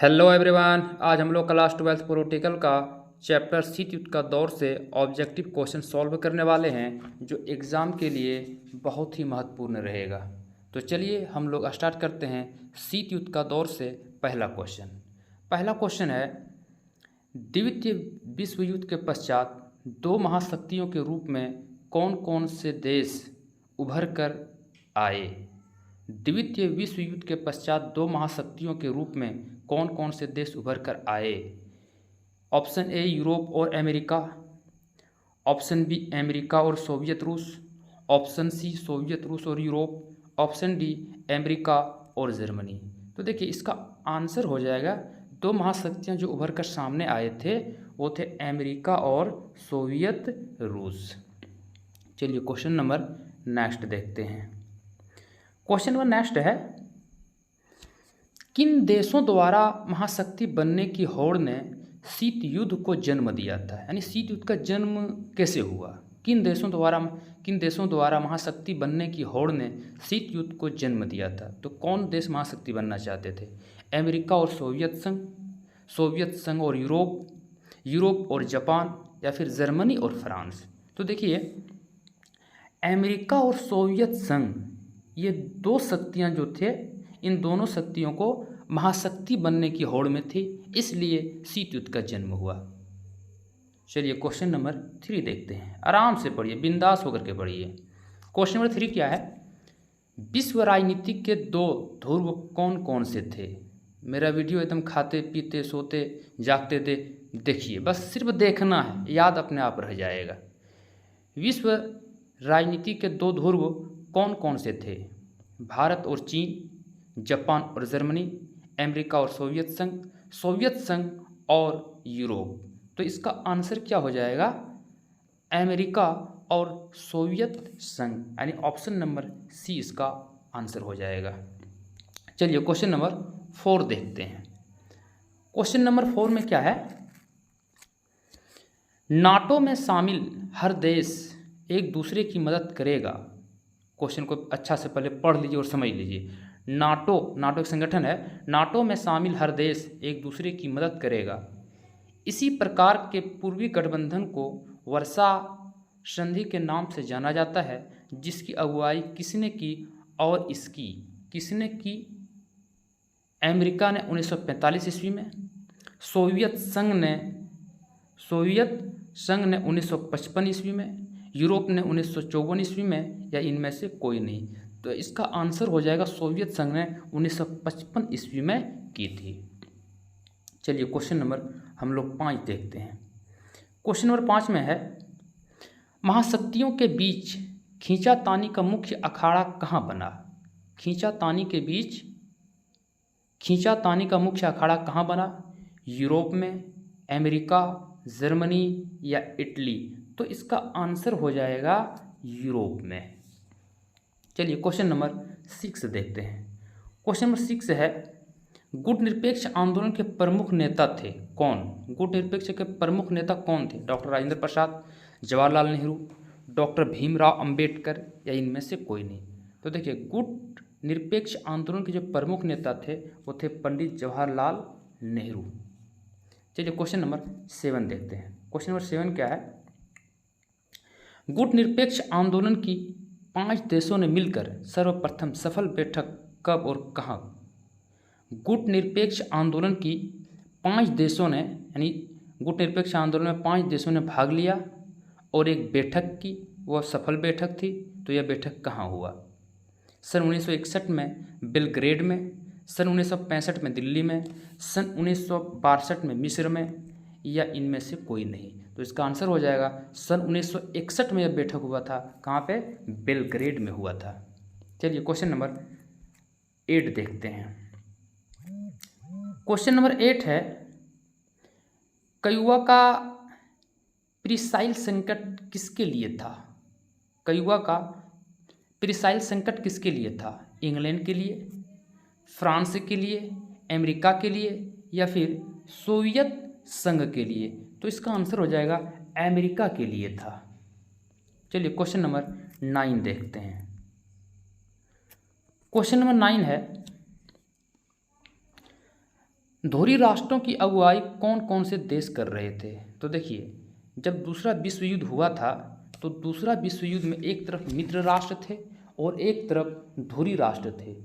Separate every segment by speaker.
Speaker 1: Hello everyone. आज हम लोग क्लास 12 पॉलिटिकल का चैप्टर शीत युद्ध का दौर से ऑब्जेक्टिव क्वेश्चन सॉल्व करने वाले हैं, जो एग्ज़ाम के लिए बहुत ही महत्वपूर्ण रहेगा। तो चलिए हम लोग स्टार्ट करते हैं शीत युद्ध का दौर से। पहला क्वेश्चन है, द्वितीय विश्व युद्ध के पश्चात दो महाशक्तियों के रूप में कौन कौन से देश उभर कर आए? द्वितीय विश्व युद्ध के पश्चात दो महाशक्तियों के रूप में कौन कौन से देश उभर कर आए? ऑप्शन ए यूरोप और अमेरिका, ऑप्शन बी अमेरिका और सोवियत रूस, ऑप्शन सी सोवियत रूस और यूरोप, ऑप्शन डी अमेरिका और जर्मनी। तो देखिए इसका आंसर हो जाएगा, दो महाशक्तियां जो उभर कर सामने आए थे वो थे अमेरिका और सोवियत रूस। चलिए क्वेश्चन नंबर नेक्स्ट देखते हैं। क्वेश्चन नंबर नेक्स्ट है, किन देशों द्वारा महाशक्ति बनने की होड़ ने शीत युद्ध को जन्म दिया था? यानी शीत युद्ध का जन्म कैसे हुआ? किन देशों द्वारा महाशक्ति बनने की होड़ ने शीत युद्ध को जन्म दिया था? तो कौन देश महाशक्ति बनना चाहते थे? अमेरिका और सोवियत संघ और यूरोप और जापान, या फिर जर्मनी और फ्रांस? तो देखिए अमेरिका और सोवियत संघ, ये दो शक्तियां जो थे, इन दोनों शक्तियों को महाशक्ति बनने की होड़ में थी, इसलिए शीत युद्ध का जन्म हुआ। चलिए क्वेश्चन नंबर 3 देखते हैं। आराम से पढ़िए, बिंदास होकर के पढ़िए। क्वेश्चन नंबर 3 क्या है? विश्व राजनीति के दो ध्रुव कौन कौन से थे? मेरा वीडियो एकदम खाते पीते सोते जागते देखिए, बस सिर्फ देखना है, याद अपने आप रह जाएगा। विश्व राजनीति के दो ध्रुव कौन कौन से थे? भारत और चीन, जापान और जर्मनी, अमेरिका और सोवियत संघ और यूरोप। तो इसका आंसर क्या हो जाएगा? अमेरिका और सोवियत संघ, यानी ऑप्शन नंबर सी इसका आंसर हो जाएगा। चलिए क्वेश्चन नंबर 4 देखते हैं। क्वेश्चन नंबर 4 में क्या है? नाटो में शामिल हर देश एक दूसरे की मदद करेगा। क्वेश्चन को अच्छा से पहले पढ़ लीजिए और समझ लीजिए। नाटो एक संगठन है। नाटो में शामिल हर देश एक दूसरे की मदद करेगा। इसी प्रकार के पूर्वी गठबंधन को वर्सा संधि के नाम से जाना जाता है, जिसकी अगुवाई किसने की और किसने की? अमेरिका ने 1945 ईस्वी में, सोवियत संघ ने 1955 ईस्वी में, यूरोप ने 1954 ईस्वी में, या इनमें से कोई नहीं? तो इसका आंसर हो जाएगा सोवियत संघ ने 1955 ईस्वी में की थी। चलिए क्वेश्चन नंबर हम लोग 5 देखते हैं। क्वेश्चन नंबर 5 में है, महाशक्तियों के बीच खींचातानी का मुख्य अखाड़ा कहाँ बना? खींचातानी का मुख्य अखाड़ा कहाँ बना? यूरोप में, अमेरिका, जर्मनी या इटली? तो इसका आंसर हो जाएगा यूरोप में। चलिए क्वेश्चन नंबर 6 देखते हैं। क्वेश्चन नंबर 6 है, गुट निरपेक्ष आंदोलन के प्रमुख नेता थे कौन? गुट निरपेक्ष के प्रमुख नेता कौन थे? डॉक्टर राजेंद्र प्रसाद, जवाहरलाल नेहरू, डॉक्टर भीमराव अंबेडकर, या इनमें से कोई नहीं? तो देखिए गुट निरपेक्ष आंदोलन के जो प्रमुख नेता थे वो थे पंडित जवाहरलाल नेहरू। चलिए क्वेश्चन नंबर 7 देखते हैं। क्वेश्चन नंबर 7 क्या है? गुट निरपेक्ष आंदोलन की 5 देशों ने मिलकर सर्वप्रथम सफल बैठक कब और कहाँ? गुट निरपेक्ष आंदोलन की 5 देशों ने, यानी गुट निरपेक्ष आंदोलन में 5 देशों ने भाग लिया और एक बैठक की, वह सफल बैठक थी। तो यह बैठक कहाँ हुआ? सन 1961 में बेलग्रेड में, सन 1965 में दिल्ली में, सन 1962 में मिस्र में, या इनमें से कोई नहीं? तो इसका आंसर हो जाएगा सन 1961 में यह बैठक हुआ था। कहाँ पे? बेलग्रेड में हुआ था। चलिए क्वेश्चन नंबर 8 देखते हैं। क्वेश्चन नंबर 8 है, क्यूबा का प्रीसाइल संकट किसके लिए था? क्यूबा का प्रीसाइल संकट किसके लिए था? इंग्लैंड के लिए, फ्रांस के लिए, अमेरिका के लिए, या फिर सोवियत संघ के लिए? तो इसका आंसर हो जाएगा अमेरिका के लिए था। चलिए क्वेश्चन नंबर 9 देखते हैं। क्वेश्चन नंबर 9 है, धुरी राष्ट्रों की अगुवाई कौन कौन से देश कर रहे थे? तो देखिए, जब दूसरा विश्व युद्ध हुआ था तो दूसरा विश्व युद्ध में एक तरफ मित्र राष्ट्र थे और एक तरफ धुरी राष्ट्र थे।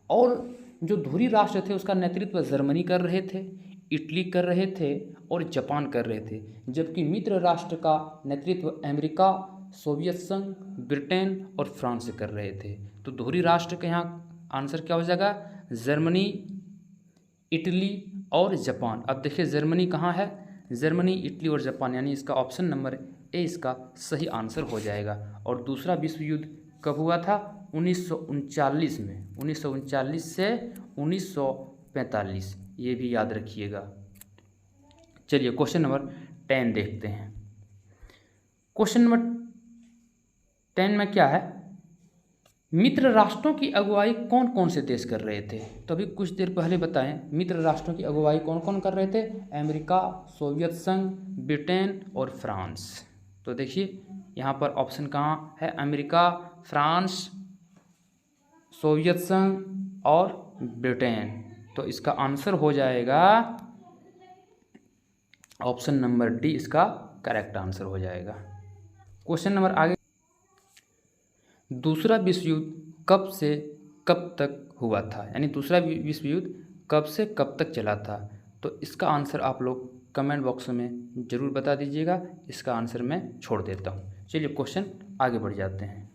Speaker 1: और जो धुरी राष्ट्र थे उसका नेतृत्व जर्मनी कर रहे थे, इटली कर रहे थे और जापान कर रहे थे, जबकि मित्र राष्ट्र का नेतृत्व अमेरिका, सोवियत संघ, ब्रिटेन और फ्रांस कर रहे थे। तो धुरी राष्ट्र का यहाँ आंसर क्या हो जाएगा? जर्मनी, इटली और जापान। अब देखिए जर्मनी कहाँ है? जर्मनी, इटली और जापान, यानी इसका ऑप्शन नंबर ए इसका सही आंसर हो जाएगा। और दूसरा विश्व युद्ध कब हुआ था? 1939 में, 1939 से 1945, ये भी याद रखिएगा। चलिए क्वेश्चन नंबर 10 देखते हैं। क्वेश्चन नंबर 10 में क्या है? मित्र राष्ट्रों की अगुवाई कौन कौन से देश कर रहे थे? तो अभी कुछ देर पहले बताएं, मित्र राष्ट्रों की अगुवाई कौन कौन कर रहे थे? अमेरिका, सोवियत संघ, ब्रिटेन और फ्रांस। तो देखिए यहाँ पर ऑप्शन कहाँ है? अमेरिका, फ्रांस, सोवियत संघ और ब्रिटेन। तो इसका आंसर हो जाएगा ऑप्शन नंबर डी, इसका करेक्ट आंसर हो जाएगा। क्वेश्चन नंबर आगे, दूसरा विश्व युद्ध कब से कब तक हुआ था? यानी दूसरा विश्व युद्ध कब से कब तक चला था? तो इसका आंसर आप लोग कमेंट बॉक्स में ज़रूर बता दीजिएगा। इसका आंसर मैं छोड़ देता हूँ। चलिए क्वेश्चन आगे बढ़ जाते हैं।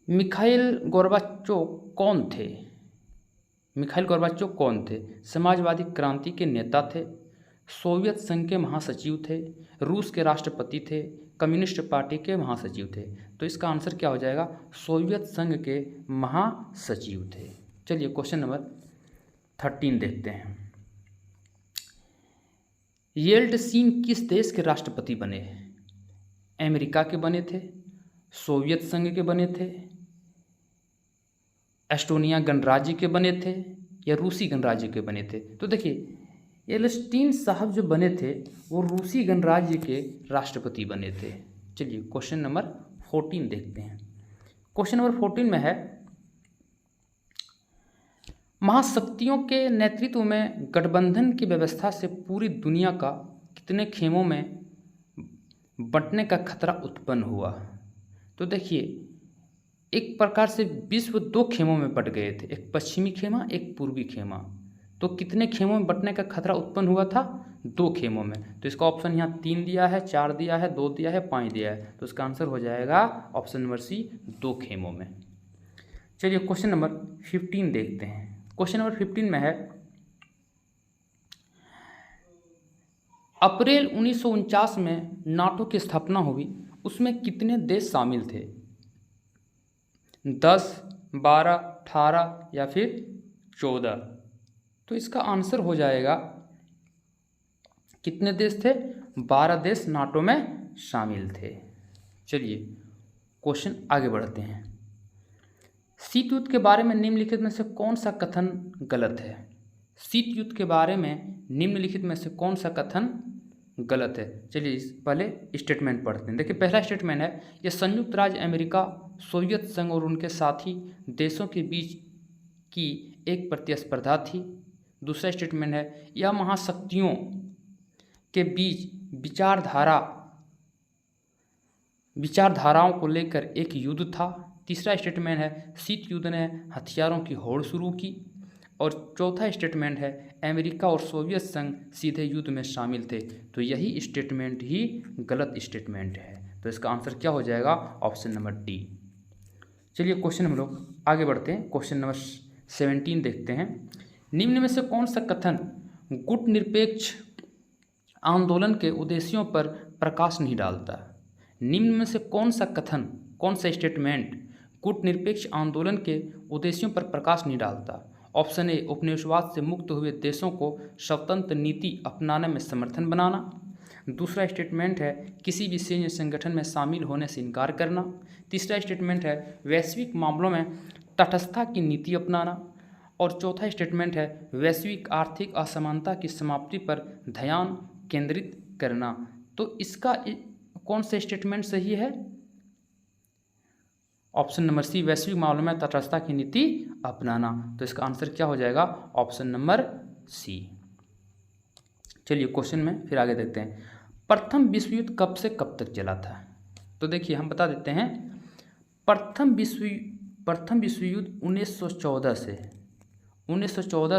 Speaker 1: मिखाइल गोर्बाचोव कौन थे? मिखाइल गोर्बाचोव कौन थे? समाजवादी क्रांति के नेता थे, सोवियत संघ के महासचिव थे, रूस के राष्ट्रपति थे, कम्युनिस्ट पार्टी के महासचिव थे। तो इसका आंसर क्या हो जाएगा? सोवियत संघ के महासचिव थे। चलिए क्वेश्चन नंबर 13 देखते हैं। येल्टसिन किस देश के राष्ट्रपति बने? अमेरिका के बने थे, सोवियत संघ के बने थे, एस्टोनिया गणराज्य के बने थे या रूसी गणराज्य के बने थे? तो देखिए येल्टसिन साहब जो बने थे वो रूसी गणराज्य के राष्ट्रपति बने थे। चलिए क्वेश्चन नंबर 14 देखते हैं। क्वेश्चन नंबर 14 में है, महाशक्तियों के नेतृत्व में गठबंधन की व्यवस्था से पूरी दुनिया का कितने खेमों में बंटने का खतरा उत्पन्न हुआ? तो देखिए एक प्रकार से विश्व दो खेमों में बंट गए थे, एक पश्चिमी खेमा, एक पूर्वी खेमा। तो कितने खेमों में बंटने का खतरा उत्पन्न हुआ था? 2 खेमों में। तो इसका ऑप्शन यहाँ 3 दिया है, 4 दिया है, 2 दिया है, 5 दिया है। तो इसका आंसर हो जाएगा ऑप्शन नंबर सी, 2 खेमों में। चलिए क्वेश्चन नंबर 15 देखते हैं। क्वेश्चन नंबर 15 में है, अप्रैल 1949 में नाटो की स्थापना हुई, उसमें कितने देश शामिल थे? 10, 12, 18 या फिर 14? तो इसका आंसर हो जाएगा, कितने देश थे? 12 देश नाटो में शामिल थे। चलिए क्वेश्चन आगे बढ़ते हैं। शीत युद्ध के बारे में निम्नलिखित में से कौन सा कथन गलत है? शीत युद्ध के बारे में निम्नलिखित में से कौन सा कथन गलत है? चलिए पहले स्टेटमेंट पढ़ते हैं। देखिए पहला स्टेटमेंट है, यह संयुक्त राज्य अमेरिका, सोवियत संघ और उनके साथी देशों के बीच की एक प्रतिस्पर्धा थी। दूसरा स्टेटमेंट है, यह महाशक्तियों के बीच विचारधाराओं को लेकर एक युद्ध था। तीसरा स्टेटमेंट है, शीत युद्ध ने हथियारों की होड़ शुरू की। और चौथा स्टेटमेंट है, अमेरिका और सोवियत संघ सीधे युद्ध में शामिल थे। तो यही स्टेटमेंट ही गलत स्टेटमेंट है। तो इसका आंसर क्या हो जाएगा? Option number D. चलिए क्वेश्चन हम लोग आगे बढ़ते हैं। क्वेश्चन नंबर 17 देखते हैं। निम्न में से कौन सा कथन गुटनिरपेक्ष आंदोलन के उद्देश्यों पर प्रकाश नहीं डालता? निम्न में से कौन सा कथन, कौन सा स्टेटमेंट गुटनिरपेक्ष आंदोलन के उद्देश्यों पर प्रकाश नहीं डालता? ऑप्शन ए, उपनिवेशवाद से मुक्त हुए देशों को स्वतंत्र नीति अपनाने में समर्थन बनाना। दूसरा स्टेटमेंट है, किसी भी सैन्य संगठन में शामिल होने से इनकार करना। तीसरा स्टेटमेंट है, वैश्विक मामलों में तटस्थता की नीति अपनाना। और चौथा स्टेटमेंट है, वैश्विक आर्थिक असमानता की समाप्ति पर ध्यान केंद्रित करना। तो इसका कौन सा स्टेटमेंट सही है? ऑप्शन नंबर सी, वैश्विक मामलों में तटस्थता की नीति अपनाना। तो इसका आंसर क्या हो जाएगा? Option number C. चलिए क्वेश्चन में फिर आगे देखते हैं। प्रथम विश्व युद्ध कब से कब तक चला था? तो देखिए हम बता देते हैं, प्रथम विश्व युद्ध 1914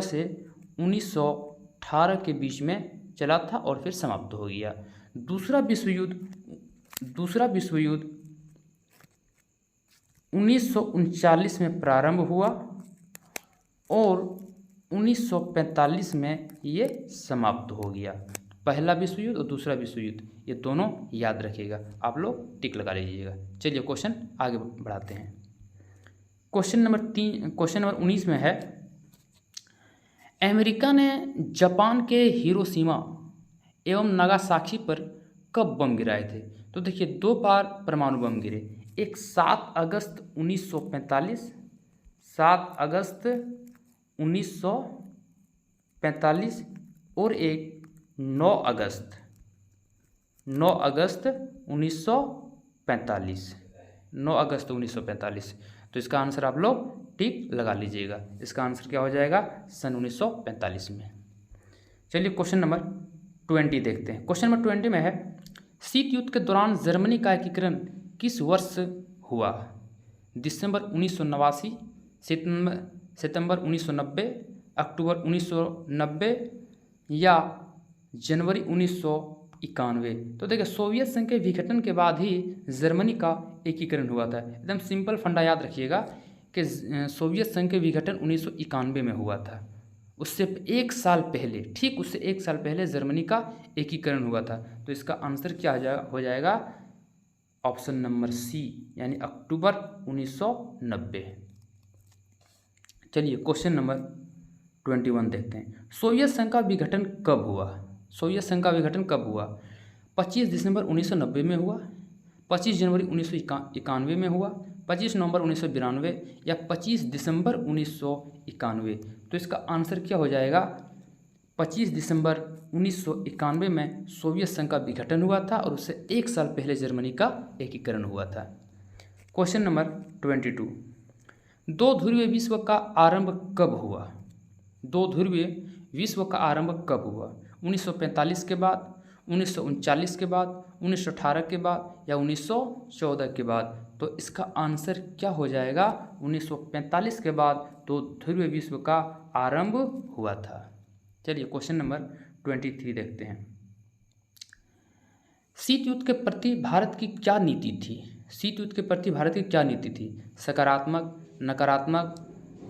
Speaker 1: से 1918 के बीच में चला था और फिर समाप्त हो गया। दूसरा विश्व युद्ध 1939 में प्रारंभ हुआ और 1945 में ये समाप्त हो गया। पहला विश्व युद्ध और दूसरा विश्व युद्ध, ये दोनों याद रखिएगा, आप लोग टिक लगा लीजिएगा। चलिए क्वेश्चन आगे बढ़ाते हैं। क्वेश्चन नंबर 19 में है, अमेरिका ने जापान के हिरोशिमा एवं नागासाकी पर कब बम गिराए थे? तो देखिए 2 बार परमाणु बम गिरे, एक 7 अगस्त 1945 और एक 9 अगस्त 1945। तो इसका आंसर आप लोग टिक लगा लीजिएगा। इसका आंसर क्या हो जाएगा? सन 1945 में। चलिए क्वेश्चन नंबर 20 देखते हैं। क्वेश्चन नंबर 20 में है, शीत युद्ध के दौरान जर्मनी का एकीकरण किस वर्ष हुआ? दिसंबर 1989, सितंबर 1990, अक्टूबर 1990 या जनवरी 1991? तो देखिए सोवियत संघ के विघटन के बाद ही जर्मनी का एकीकरण हुआ था। एकदम सिंपल फंडा याद रखिएगा कि सोवियत संघ के विघटन 1991 में हुआ था। उससे 1 साल पहले, ठीक उससे 1 साल पहले जर्मनी का एकीकरण हुआ था। तो इसका आंसर क्या हो जाएगा? ऑप्शन नंबर सी, यानी अक्टूबर 1990। चलिए क्वेश्चन नंबर 21 देखते हैं। सोवियत संघ का विघटन कब हुआ? 25 दिसंबर 1990 में हुआ, 25 जनवरी 1991 में हुआ, 25 नवंबर 1992 या 25 दिसंबर 1991? तो इसका आंसर क्या हो जाएगा? 25 दिसंबर 1991 में सोवियत संघ का विघटन हुआ था और उससे 1 साल पहले जर्मनी का एकीकरण हुआ था। क्वेश्चन नंबर 22, 2 ध्रुवीय विश्व का आरंभ कब हुआ? 2 ध्रुवीय विश्व का आरंभ कब हुआ? 1945 के बाद, 1939 के बाद, 1918 के बाद या 1914 के बाद? तो इसका आंसर क्या हो जाएगा? 1945 के बाद 2 ध्रुवीय विश्व का आरंभ हुआ था। चलिए क्वेश्चन नंबर 23 देखते हैं। शीत युद्ध के प्रति भारत की क्या नीति थी? शीत युद्ध के प्रति भारत की क्या नीति थी? सकारात्मक, नकारात्मक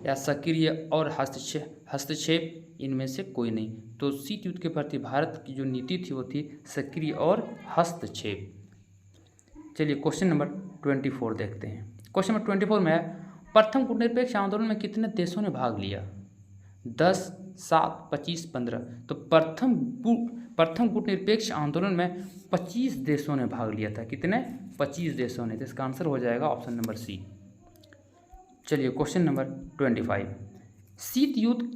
Speaker 1: या सक्रिय और हस्तक्षेप? इनमें से कोई नहीं। तो शीत युद्ध के प्रति भारत की जो नीति थी वो थी सक्रिय और हस्तक्षेप। चलिए क्वेश्चन नंबर 24 देखते हैं। क्वेश्चन नंबर 24 में है, प्रथम कूटनिरपेक्ष आंदोलन में कितने देशों ने भाग लिया? 10, 7, 25, 15? तो प्रथम कूटनिरपेक्ष आंदोलन में 25 देशों ने भाग लिया था। कितने? 25 देशों ने। तो इसका आंसर हो जाएगा ऑप्शन नंबर सी। चलिए क्वेश्चन नंबर 25, शीत युद्ध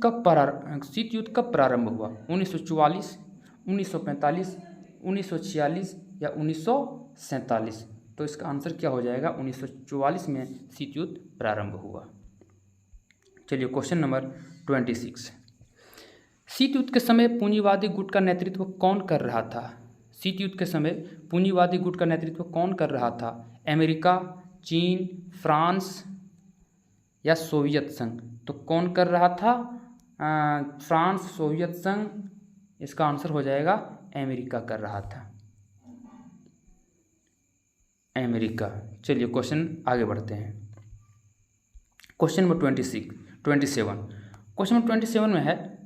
Speaker 1: कब प्रारंभ हुआ? 1944, 1945, 1946 या 1947? तो इसका आंसर क्या हो जाएगा? 1944 में शीत युद्ध प्रारंभ हुआ। चलिए क्वेश्चन नंबर 26, शीत युद्ध के समय पूंजीवादी गुट का नेतृत्व कौन कर रहा था? शीत युद्ध के समय पूंजीवादी गुट का नेतृत्व कौन कर रहा था? अमेरिका, चीन, फ्रांस या सोवियत संघ? तो कौन कर रहा था? फ्रांस, सोवियत संघ? इसका आंसर हो जाएगा अमेरिका कर रहा था, अमेरिका। चलिए क्वेश्चन आगे बढ़ते हैं। Question number 27। क्वेश्चन नंबर 27 में है,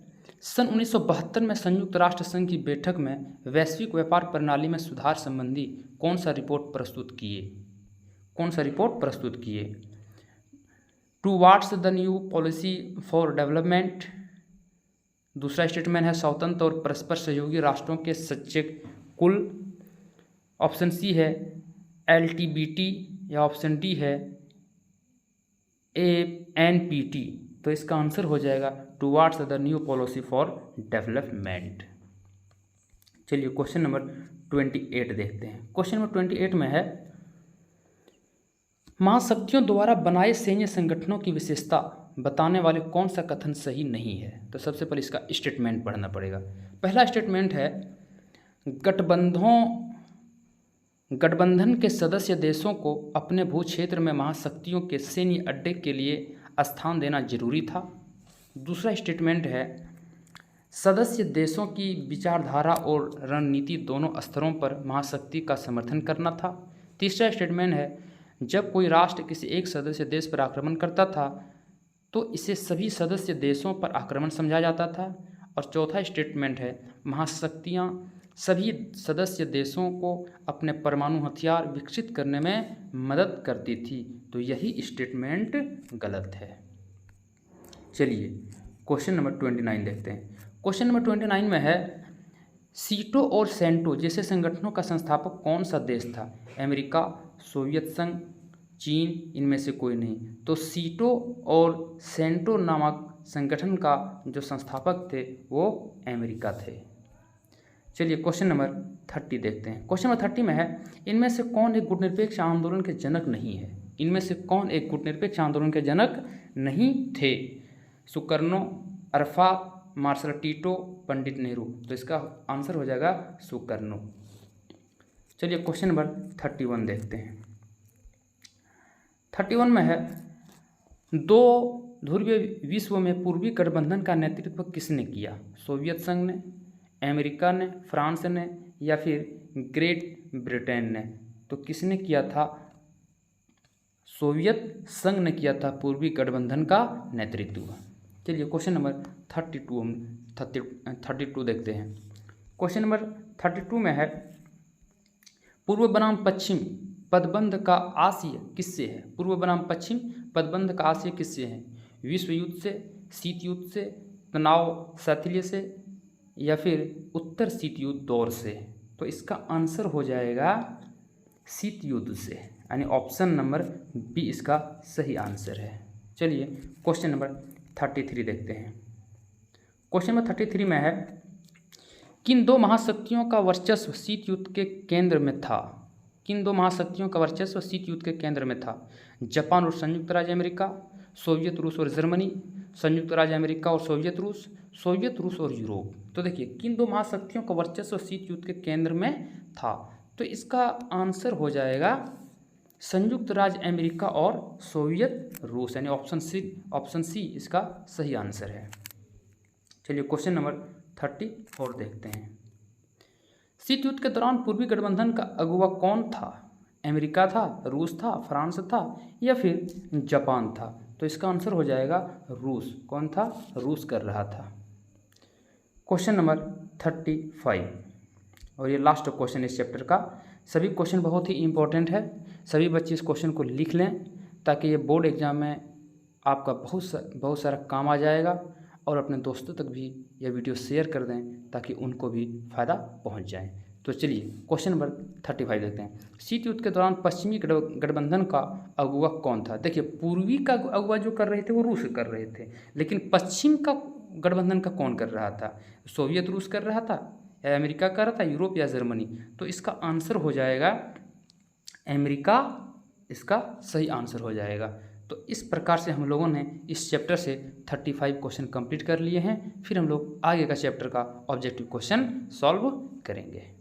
Speaker 1: सन 1972 में संयुक्त राष्ट्र संघ की बैठक में वैश्विक व्यापार प्रणाली में सुधार संबंधी कौन सा रिपोर्ट प्रस्तुत किए? Towards the new policy for development. दूसरा स्टेटमेंट है स्वतंत्र और परस्पर सहयोगी राष्ट्रों के सच्चे कुल। ऑप्शन सी है LTBT या ऑप्शन डी है ANPT। तो इसका आंसर हो जाएगा towards the new policy for development. चलिए क्वेश्चन नंबर 28 देखते हैं। क्वेश्चन नंबर 28 में है, महाशक्तियों द्वारा बनाए सैन्य संगठनों की विशेषता बताने वाले कौन सा कथन सही नहीं है? तो सबसे पहले इसका स्टेटमेंट पढ़ना पड़ेगा। पहला स्टेटमेंट है, गठबंधन के सदस्य देशों को अपने भू क्षेत्र में महाशक्तियों के सैन्य अड्डे के लिए स्थान देना जरूरी था। दूसरा स्टेटमेंट है, सदस्य देशों की विचारधारा और रणनीति दोनों स्तरों पर महाशक्ति का समर्थन करना था। तीसरा स्टेटमेंट है, जब कोई राष्ट्र किसी एक सदस्य देश पर आक्रमण करता था तो इसे सभी सदस्य देशों पर आक्रमण समझा जाता था। और चौथा स्टेटमेंट है, महाशक्तियाँ सभी सदस्य देशों को अपने परमाणु हथियार विकसित करने में मदद करती थी। तो यही स्टेटमेंट गलत है। चलिए क्वेश्चन नंबर 29 देखते हैं। क्वेश्चन नंबर 29 में है, सीटो और सेंटो जैसे संगठनों का संस्थापक कौन सा देश था? अमेरिका, सोवियत संघ, चीन, इनमें से कोई नहीं। तो सीटो और सेंटो नामक संगठन का जो संस्थापक थे वो अमेरिका थे। चलिए क्वेश्चन नंबर 30 देखते हैं। क्वेश्चन नंबर 30 में है, इनमें से कौन एक गुटनिरपेक्ष आंदोलन के जनक नहीं है? इनमें से कौन एक गुटनिरपेक्ष आंदोलन के जनक नहीं थे? सुकर्नो, अरफा, मार्शल टीटो, पंडित नेहरू। तो इसका आंसर हो जाएगा सुकर्नो। चलिए क्वेश्चन नंबर 31 देखते हैं। 31 में है, दो ध्रुवीय विश्व में पूर्वी गठबंधन का नेतृत्व किसने किया? सोवियत संघ ने, अमेरिका ने, फ्रांस ने या फिर ग्रेट ब्रिटेन ने? तो किसने किया था? सोवियत संघ ने किया था पूर्वी गठबंधन का नेतृत्व। चलिए क्वेश्चन नंबर 32 देखते हैं। क्वेश्चन नंबर 32 में है, पूर्व बनाम पश्चिम पदबंध का आशय किससे है? पूर्व बनाम पश्चिम पदबंध का आशय किससे है? विश्व युद्ध से, शीत युद्ध से, तनाव शैथिल्य से या फिर उत्तर शीत युद्ध दौर से? तो इसका आंसर हो जाएगा शीत युद्ध से, यानी ऑप्शन नंबर बी इसका सही आंसर है। चलिए क्वेश्चन नंबर 33 देखते हैं। क्वेश्चन नंबर 33 में है, किन दो महाशक्तियों का वर्चस्व शीत युद्ध के केंद्र में था? किन दो महाशक्तियों का वर्चस्व शीत युद्ध के केंद्र में था? जापान और संयुक्त राज्य अमेरिका, सोवियत रूस और जर्मनी, संयुक्त राज्य अमेरिका और सोवियत रूस, सोवियत रूस और यूरोप। तो देखिए, किन दो महाशक्तियों का वर्चस्व शीत युद्ध के केंद्र में था? तो इसका आंसर हो जाएगा संयुक्त राज्य अमेरिका और सोवियत रूस, यानी ऑप्शन सी इसका सही आंसर है। चलिए क्वेश्चन नंबर 34 देखते हैं। शीत युद्ध के दौरान पूर्वी गठबंधन का अगुवा कौन था? अमेरिका था, रूस था, फ्रांस था या फिर जापान था? तो इसका आंसर हो जाएगा रूस। कौन था? रूस कर रहा था। क्वेश्चन नंबर 35 और ये लास्ट क्वेश्चन इस चैप्टर का। सभी क्वेश्चन बहुत ही इंपॉर्टेंट है, सभी बच्चे इस क्वेश्चन को लिख लें ताकि ये बोर्ड एग्जाम में आपका बहुत सारा काम आ जाएगा। और अपने दोस्तों तक भी यह वीडियो शेयर कर दें ताकि उनको भी फ़ायदा पहुंच जाए। तो चलिए क्वेश्चन नंबर 35 देखते हैं। शीत युद्ध के दौरान पश्चिमी गठबंधन का अगुवा कौन था? देखिए, पूर्वी का अगुवा जो कर रहे थे वो रूस कर रहे थे, लेकिन पश्चिम का गठबंधन का कौन कर रहा था? सोवियत रूस कर रहा था या अमेरिका कर रहा था, यूरोप या जर्मनी? तो इसका आंसर हो जाएगा अमेरिका, इसका सही आंसर हो जाएगा। तो इस प्रकार से हम लोगों ने इस चैप्टर से 35 क्वेश्चन कंप्लीट कर लिए हैं। फिर हम लोग आगे का चैप्टर का ऑब्जेक्टिव क्वेश्चन सॉल्व करेंगे।